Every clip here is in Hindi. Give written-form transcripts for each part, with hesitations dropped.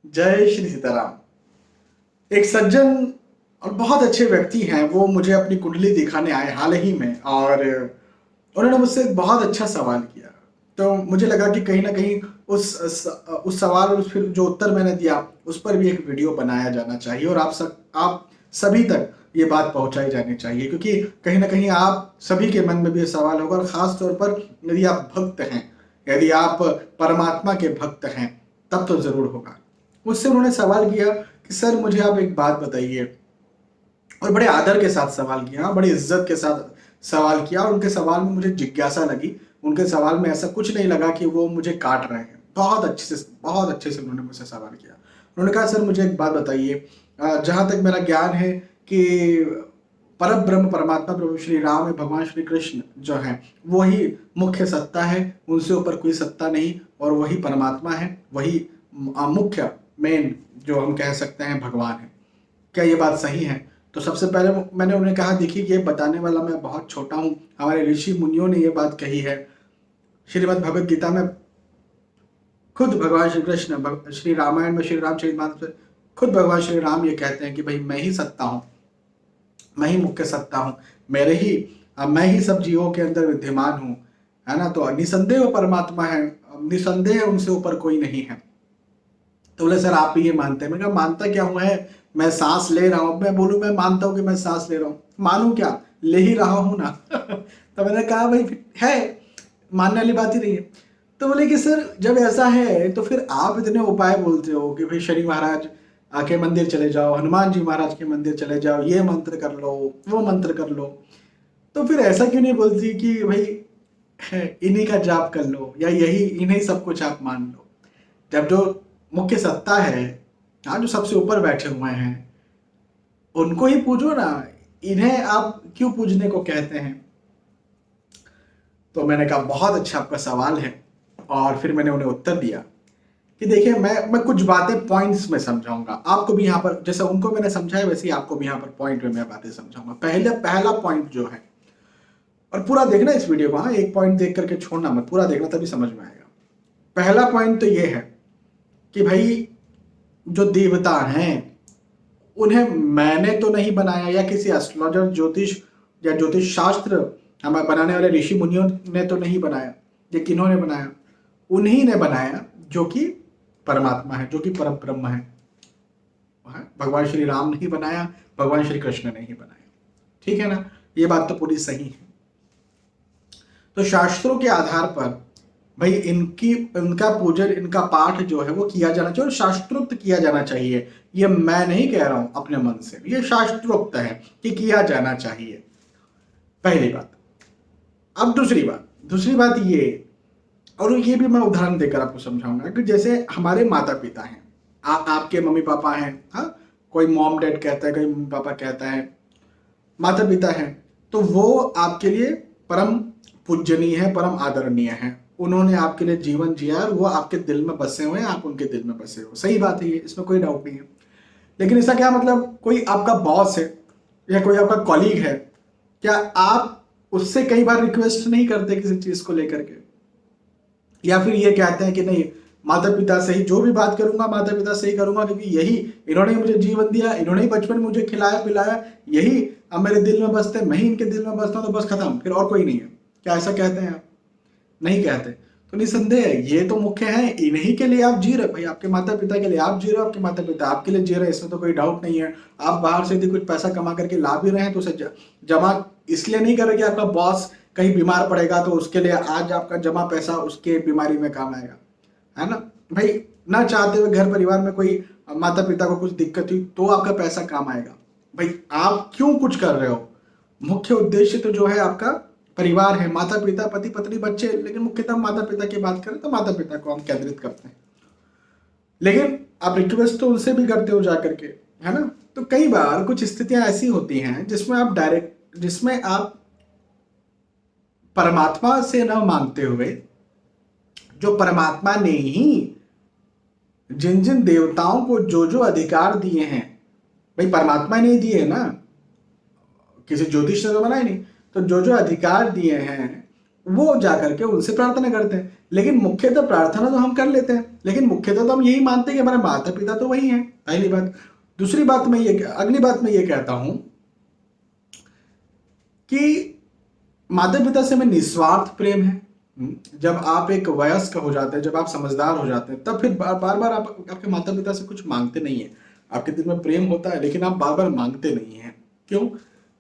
जय श्री सीताराम। एक सज्जन और बहुत अच्छे व्यक्ति हैं, वो मुझे अपनी कुंडली दिखाने आए हाल ही में, और उन्होंने मुझसे एक बहुत अच्छा सवाल किया। तो मुझे लगा कि कहीं ना कहीं उस सवाल और फिर जो उत्तर मैंने दिया उस पर भी एक वीडियो बनाया जाना चाहिए, और आप सभी तक ये बात पहुंचाई जानी चाहिए, क्योंकि कहीं ना कहीं आप सभी के मन में भी ये सवाल होगा, और खास तौर पर यदि आप भक्त हैं, यदि आप परमात्मा के भक्त हैं, तब तो जरूर होगा। मुझसे उन्होंने सवाल किया कि सर मुझे आप एक बात बताइए, और बड़े आदर के साथ सवाल किया, बड़ी इज्जत के साथ सवाल किया, और उनके सवाल में मुझे जिज्ञासा लगी। उनके सवाल में ऐसा कुछ नहीं लगा कि वो मुझे काट रहे हैं। बहुत अच्छे से उन्होंने मुझसे सवाल किया। उन्होंने कहा सर मुझे एक बात बताइए, जहां तक मेरा ज्ञान है कि परम ब्रह्म परमात्मा प्रभु श्री राम है, भगवान श्री कृष्ण जो है वही मुख्य सत्ता है, उनसे ऊपर कोई सत्ता नहीं, और वही परमात्मा है, वही मुख्य मेन जो हम कह सकते हैं भगवान है। क्या ये बात सही है? तो सबसे पहले मैंने उन्हें कहा, देखिए ये बताने वाला मैं बहुत छोटा हूँ, हमारे ऋषि मुनियों ने ये बात कही है। श्रीमद् भगवत गीता में खुद भगवान श्री कृष्ण, श्री रामायण में श्री रामचरितमानस में खुद भगवान श्री राम ये कहते हैं कि भाई मैं ही सत्ता हूँ, मैं ही मुख्य सत्ता हूँ, मैं ही सब जीवों के अंदर विद्यमान हूँ, है ना। तो निसंदेह वो परमात्मा है, निसंदेह उनसे ऊपर कोई नहीं है। तो बोले सर आप भी ये मानते हैं? मैं कहा मानता क्या हुआ है, मैं सांस ले रहा हूँ, मैं बोलूँ मैं मानता हूँ कि मैं सांस ले रहा हूँ, मानूं क्या, ले ही रहा हूँ ना। तो मैंने कहा भाई है, मानने वाली बात ही नहीं है। तो बोले कि सर जब ऐसा है तो फिर आप इतने उपाय बोलते हो कि भाई शनि महाराज के मंदिर चले जाओ, हनुमान जी महाराज के मंदिर चले जाओ, ये मंत्र कर लो, वो मंत्र कर लो, तो फिर ऐसा क्यों नहीं बोलती कि भाई इन्हीं का जाप कर लो, या यही इन्हीं सब कुछ आप मान लो। जब जो मुख्य सत्ता है, हाँ, जो सबसे ऊपर बैठे हुए हैं, उनको ही पूजो ना, इन्हें आप क्यों पूजने को कहते हैं? तो मैंने कहा बहुत अच्छा आपका सवाल है, और फिर मैंने उन्हें उत्तर दिया कि देखिए मैं कुछ बातें पॉइंट्स में समझाऊंगा आपको भी, यहाँ पर जैसे उनको मैंने समझाया वैसे ही आपको भी यहाँ पर पॉइंट में मैं बातें समझाऊंगा। पहला पॉइंट जो है, और पूरा देखना इस वीडियो को, हाँ, एक पॉइंट देख करके छोड़ना मत, पूरा देखना तभी समझ में आएगा। पहला पॉइंट तो ये है कि भाई जो देवता हैं उन्हें मैंने तो नहीं बनाया, या किसी एस्ट्रोलॉजर ज्योतिष या ज्योतिष शास्त्र हमें बनाने वाले ऋषि मुनियों ने तो नहीं बनाया। ये किन्होंने बनाया? उन्हीं ने बनाया जो कि परमात्मा है, जो कि परम ब्रह्म है। भगवान श्री राम नहीं बनाया, भगवान श्री कृष्ण ने ही बनाया। ठीक है ना, ये बात तो पूरी सही है। तो शास्त्रों के आधार पर भाई इनका पूजन, इनका पाठ जो है वो किया जाना चाहिए, और शास्त्रोक्त किया जाना चाहिए। ये मैं नहीं कह रहा हूं अपने मन से, ये शास्त्रोक्त है कि किया जाना चाहिए। पहली बात। अब दूसरी बात ये, और ये भी मैं उदाहरण देकर आपको समझाऊंगा कि जैसे हमारे माता पिता हैं, आपके मम्मी पापा हैं, हाँ, कोई मॉम डैड कहता है, कोई मम्मी पापा कहता है, माता पिता हैं, तो वो आपके लिए परम पूजनीय है, परम आदरणीय है। उन्होंने आपके लिए जीवन जिया, और वो आपके दिल में बसे हुए हैं, आप उनके दिल में बसे हो। सही बात है ये, इसमें कोई डाउट नहीं है। लेकिन इसका क्या मतलब, कोई आपका बॉस है या कोई आपका कॉलीग है, क्या आप उससे कई बार रिक्वेस्ट नहीं करते किसी चीज को लेकर के? या फिर ये कहते हैं कि नहीं, माता पिता से ही जो भी बात करूंगा माता पिता से ही करूंगा, क्योंकि यही इन्होंने ही मुझे जीवन दिया, इन्होंने ही बचपन में मुझे खिलाया पिलाया, यही अब मेरे दिल में बसते, मैं ही इनके दिल में बसता हूं, तो बस खत्म, फिर और कोई नहीं है। क्या ऐसा कहते हैं आप? नहीं कहते। तो निसंदेह ये तो मुख्य है, इन्हीं के लिए आप जी रहे भाई, आपके माता पिता के लिए आप जी रहे हो, आपके माता पिता आपके लिए जी रहे हैं, इसमें तो कोई डाउट नहीं है। आप बाहर से यदि कुछ पैसा कमा करके ला भी रहे हैं तो उसे जमा इसलिए नहीं कर रहे कि आपका बॉस कहीं बीमार पड़ेगा तो उसके लिए आज आपका जमा पैसा उसके बीमारी में काम आएगा, है ना भाई। ना चाहते हुए घर परिवार में कोई माता पिता को कुछ दिक्कत हुई तो आपका पैसा काम आएगा। भाई आप क्यों कुछ कर रहे हो? मुख्य उद्देश्य तो जो है आपका परिवार है, माता पिता, पति पत्नी, बच्चे, लेकिन मुख्यतः माता पिता की बात करें तो माता पिता को हम केंद्रित करते हैं। लेकिन आप रिक्वेस्ट तो उनसे भी करते हो जाकर के, है ना। तो कई बार कुछ स्थितियां ऐसी होती हैं जिसमें आप परमात्मा से न मांगते हुए, जो परमात्मा ने ही जिन जिन देवताओं को जो जो अधिकार दिए हैं, भाई परमात्मा ने ही दिए है ना, किसी ज्योतिष ने तो बनाए नहीं, तो जो जो अधिकार दिए हैं वो जाकर के उनसे प्रार्थना करते हैं। लेकिन मुख्यतः प्रार्थना तो हम कर लेते हैं, लेकिन मुख्यतः तो हम यही मानते हैं कि हमारे माता पिता तो वही हैं, पहली बात। दूसरी बात मैं ये, अगली बात मैं ये कहता हूं कि माता पिता से में निस्वार्थ प्रेम है। जब आप एक वयस्क हो जाते हैं, जब आप समझदार हो जाते हैं, तब फिर बार बार आप आपके माता पिता से कुछ मांगते नहीं है। आपके दिल में प्रेम होता है, लेकिन आप बार बार मांगते नहीं हैं। क्यों?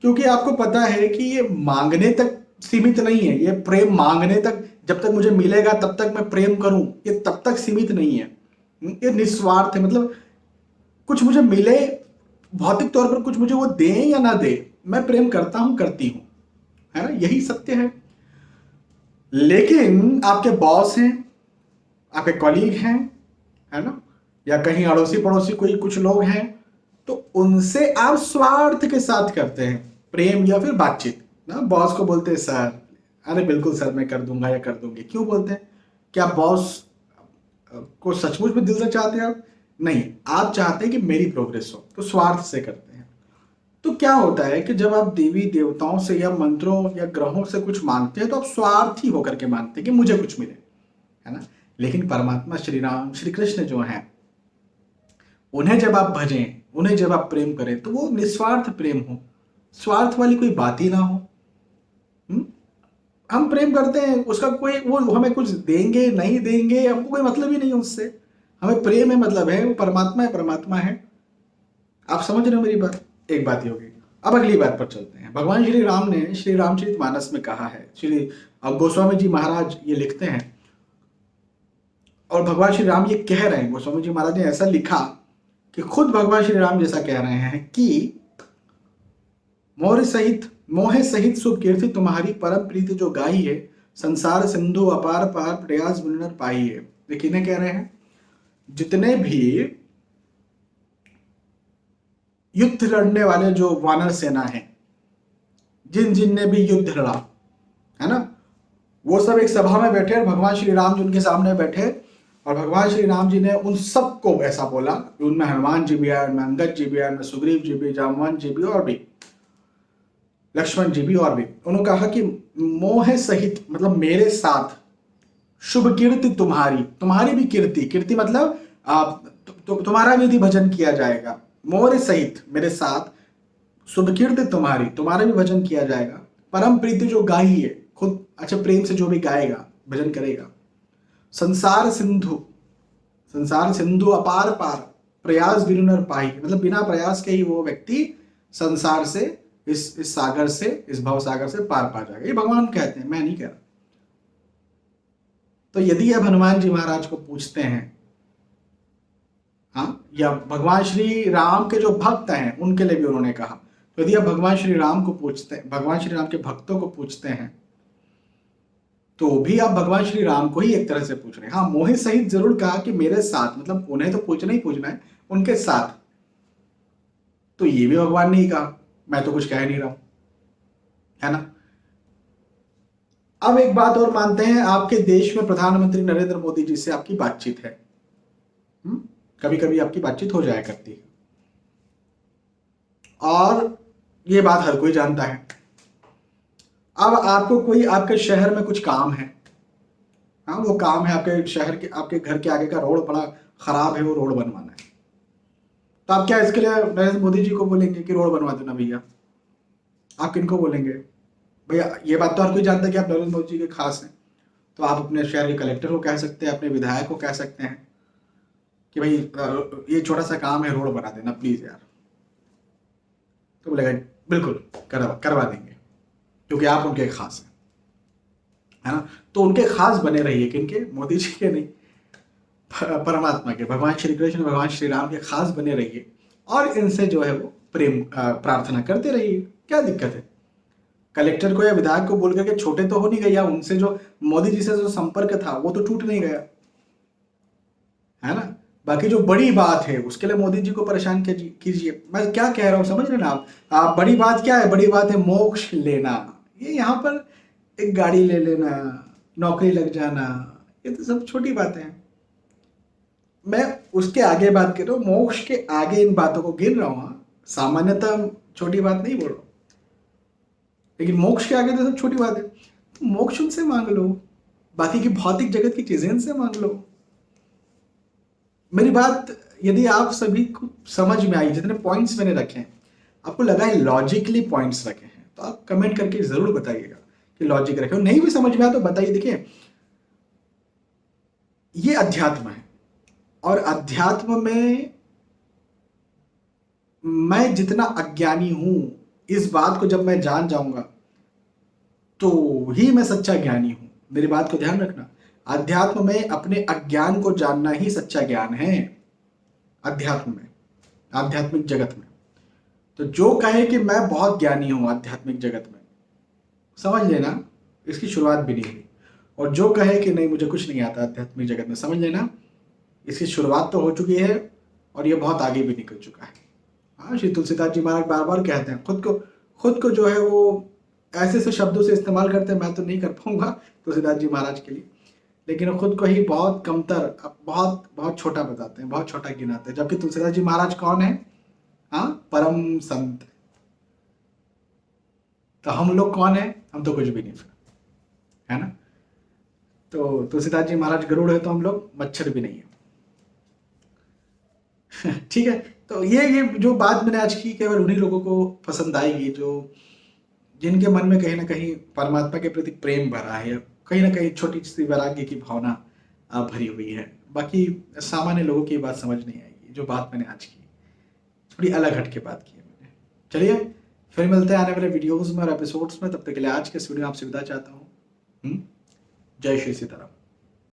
क्योंकि आपको पता है कि ये मांगने तक सीमित नहीं है। ये प्रेम मांगने तक, जब तक मुझे मिलेगा तब तक मैं प्रेम करूं, ये तब तक सीमित नहीं है। ये निस्वार्थ है। मतलब कुछ मुझे मिले, भौतिक तौर पर कुछ मुझे वो दें या ना दे, मैं प्रेम करता हूं, करती हूं, है ना? यही सत्य है। लेकिन आपके बॉस हैं, आपके कॉलीग हैं, है ना, या कहीं अड़ोसी पड़ोसी कोई कुछ लोग हैं, तो उनसे आप स्वार्थ के साथ करते हैं प्रेम या फिर बातचीत ना। बॉस को बोलते हैं सर, अरे बिल्कुल सर मैं कर दूंगा या कर दूंगी। क्यों बोलते हैं? क्या बॉस को सचमुच में दिल से चाहते हैं आप? नहीं, आप चाहते हैं कि मेरी प्रोग्रेस हो, तो स्वार्थ से करते हैं। तो क्या होता है कि जब आप देवी देवताओं से या मंत्रों या ग्रहों से कुछ मांगते हैं, तो आप स्वार्थी होकर के मांगते हैं कि मुझे कुछ मिले, है ना। लेकिन परमात्मा श्री राम, श्री कृष्ण जो हैं, उन्हें जब आप भजें, उन्हें जब आप प्रेम करें, तो वो निस्वार्थ प्रेम हो, स्वार्थ वाली कोई बात ही ना हो। हम प्रेम करते हैं, उसका कोई, वो हमें कुछ देंगे नहीं देंगे, हमको कोई मतलब ही नहीं है उससे। हमें प्रेम है, मतलब है वो परमात्मा है, परमात्मा है। आप समझ रहे हो मेरी बात? एक बात ही होगी। अब अगली बात पर चलते हैं। भगवान श्री राम ने श्री रामचरितमानस में कहा है, श्री गोस्वामी जी महाराज ये लिखते हैं, और भगवान श्री राम ये कह रहे हैं, गोस्वामी जी महाराज ने ऐसा लिखा कि खुद भगवान श्री राम जैसा कह रहे हैं कि मोह सहित शुभ कीर्ति तुम्हारी, परम प्रीति जो गाई है, संसार सिंधु अपार पार, प्रयास विनर पाई है। देखिए इन्हें कह रहे हैं, जितने भी युद्ध लड़ने वाले जो वानर सेना है, जिन जिन ने भी युद्ध लड़ा, है ना, वो सब एक सभा में बैठे और भगवान श्री राम जी उनके सामने बैठे, और भगवान श्री राम जी ने उन सबको ऐसा बोला, उनमें हनुमान जी भी आए, उनमें अंगद जी भी आए, उनमें सुग्रीव जी भी, जामवंत जी भी, और भी लक्ष्मण जी भी, और भी। उन्होंने कहा कि मोह सहित, मतलब मेरे साथ, शुभ कीर्ति तुम्हारी, तुम्हारी भी कीर्ति, कीर्ति मतलब तुम्हारा भी भजन किया जाएगा, मोर सहित मेरे साथ, शुभ कीर्ति तुम्हारी, तुम्हारा भी भजन किया जाएगा, परम प्रीति जो गाई है, खुद अच्छा प्रेम से जो भी गाएगा, भजन करेगा, संसार सिंधु अपार पार, प्रयास बिनु नर पाई, मतलब बिना प्रयास के ही वो व्यक्ति संसार से, इस सागर से, इस भव सागर से पार पा जाएगा। ये भगवान कहते हैं, मैं नहीं कह रहा। तो यदि आप हनुमान जी महाराज को पूछते हैं, हाँ, या भगवान श्री राम के जो भक्त हैं उनके लिए भी उन्होंने कहा, तो यदि आप भगवान श्री राम को पूछते हैं, भगवान श्री राम के भक्तों को पूछते हैं, तो भी आप भगवान श्री राम को ही एक तरह से पूछ रहे हैं। हाँ, मोहि सहित जरूर कहा कि मेरे साथ, मतलब उन्हें तो पूछना ही पूछना है, उनके साथ। तो ये भी भगवान ने ही कहा, मैं तो कुछ कह नहीं रहा हूं, है ना। अब एक बात और मानते हैं, आपके देश में प्रधानमंत्री नरेंद्र मोदी जी से आपकी बातचीत है, कभी कभी आपकी बातचीत हो जाया करती है, और ये बात हर कोई जानता है। अब आपको कोई, आपके शहर में कुछ काम है, हाँ, वो काम है आपके शहर के, आपके घर के आगे का रोड बड़ा खराब है, वो रोड बनवाना है। तो आप क्या इसके लिए नरेंद्र मोदी जी को बोलेंगे कि रोड बनवा देना भैया? आप किनको बोलेंगे? भैया ये बात तो हर कोई जानता है कि आप नरेंद्र मोदी जी के खास हैं, तो आप अपने शहर के कलेक्टर को कह सकते हैं, अपने विधायक को कह सकते हैं कि भाई ये छोटा सा काम है, रोड बना देना प्लीज यार। तो बोलेगा बिल्कुल करवा देंगे, क्योंकि आप उनके खास हैं, है ना। तो उनके खास बने रहिए, किनके? मोदी जी के नहीं, परमात्मा के, भगवान श्री कृष्ण, भगवान श्री राम के खास बने रहिए, और इनसे जो है वो प्रेम प्रार्थना करते रहिए। क्या दिक्कत है? कलेक्टर को या विधायक को बोल करके छोटे तो हो नहीं गए, या उनसे जो मोदी जी से जो संपर्क था वो तो टूट नहीं गया, है ना। बाकी जो बड़ी बात है उसके लिए मोदी जी को परेशान कीजिए। मैं क्या कह रहा हूँ समझ रहे ना आप? बड़ी बात क्या है? बड़ी बात है मोक्ष लेना। ये यहाँ पर एक गाड़ी ले लेना, नौकरी लग जाना, ये तो सब छोटी बातें हैं। मैं उसके आगे बात कर रहा हूँ, मोक्ष के आगे इन बातों को गिन रहा हूँ। सामान्यतः छोटी बात नहीं बोल रहा हूँ, लेकिन मोक्ष के आगे तो सब छोटी बात है। मोक्ष उनसे मांग लो, बाकी की भौतिक जगत की चीजें इनसे मांग लो। मेरी बात यदि आप सभी को समझ में आई, जितने पॉइंट्स मैंने रखे हैं आपको लगा है लॉजिकली पॉइंट्स रखे हैं, तो आप कमेंट करके जरूर बताइएगा कि लॉजिक रखे हो। नहीं भी समझ में आया तो बताइए। देखिए, ये अध्यात्म है और अध्यात्म में मैं जितना अज्ञानी हूं, इस बात को जब मैं जान जाऊंगा तो ही मैं सच्चा ज्ञानी हूं। मेरी बात को ध्यान रखना, अध्यात्म में अपने अज्ञान को जानना ही सच्चा ज्ञान है। अध्यात्म में, आध्यात्मिक जगत में। तो जो कहे कि मैं बहुत ज्ञानी हूं आध्यात्मिक जगत में, समझ लेना इसकी शुरुआत भी नहीं हुई। और जो कहे कि नहीं मुझे कुछ नहीं आता आध्यात्मिक जगत में, समझ लेना इसकी शुरुआत तो हो चुकी है और ये बहुत आगे भी निकल चुका है। हाँ, श्री तुलसीदास जी महाराज बार बार कहते हैं, खुद को जो है वो ऐसे ऐसे शब्दों से इस्तेमाल करते हैं, मैं तो नहीं कर पाऊंगा तुलसीदास जी महाराज के लिए, लेकिन वो खुद को ही बहुत कमतर, बहुत बहुत छोटा बताते हैं, बहुत छोटा गिनाते हैं। जबकि तुलसीदास जी महाराज कौन है? हाँ, परम संत। तो हम लोग कौन है? हम तो कुछ भी नहीं, है ना। तो तुलसीदास जी महाराज गरुड़ है तो हम लोग मच्छर भी नहीं है। ठीक है। तो ये जो बात मैंने आज की केवल उन्हीं लोगों को पसंद आएगी जो जिनके मन में कहीं ना कहीं परमात्मा के प्रति प्रेम भरा है, कहीं ना कहीं छोटी सी वैराग्य की भावना भरी हुई है। बाकी सामान्य लोगों की बात समझ नहीं आएगी। जो बात मैंने आज की थोड़ी अलग हट के बात की है मैंने। चलिए फिर मिलते हैं आने वाले वीडियोस में और एपिसोड्स में। तब तक के लिए आज के इस वीडियो में आपसे विदा चाहता हूँ। जय श्री सीताराम।